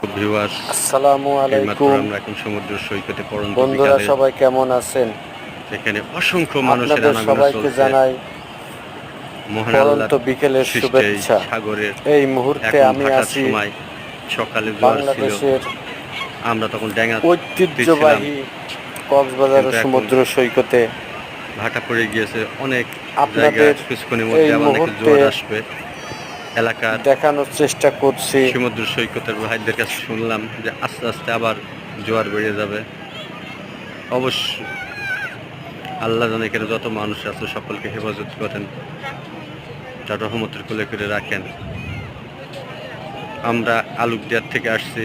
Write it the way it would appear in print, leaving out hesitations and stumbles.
Viewers, আসসালামু এইমাত্র আলাইকুম আমরা এখন সমুদ্র সৈকতে পড়ন্ত বন্ধুরা, বিকালে সবাই কেমন আছেন? এখানে অসংখ্য মানুষের আপনাদের আনাগোনা সবাইকে চলছে। জানাই মহান পড়ন্ত আল্লাহর বিকেলের সৃষ্টে এই শুভেচ্ছা। সাগরের এই মুহূর্তে এখন আমি ভাটার আছি সময়, সকালে জোয়ার ছিল, বাংলাদেশের আমরা তখন ড্যাঙাতে ছিলাম, ঐতিহ্যবাহী কক্সবাজার কিন্তু এখন সমুদ্র সৈকতে। ভাটা পড়ে গিয়েছে। অনেক জায়গায় আপনাদের কিছুক্ষণের এই মধ্যে আবার নাকি মুহূর্তে জোয়ার আসবে। এলাকার দেখানোর চেষ্টা করছি সমুদ্র সৈকতের ভাইদের কাছে শুনলাম যে আস্তে আস্তে আবার জোয়ার বেড়ে যাবে। অবশ্য আল্লাহ জানে এখানে যত মানুষ আছে সকলকে হেফাজত করেন, তার রহমতের কোলে করে রাখেন। আমরা আলুকদিয়ার থেকে আসছি।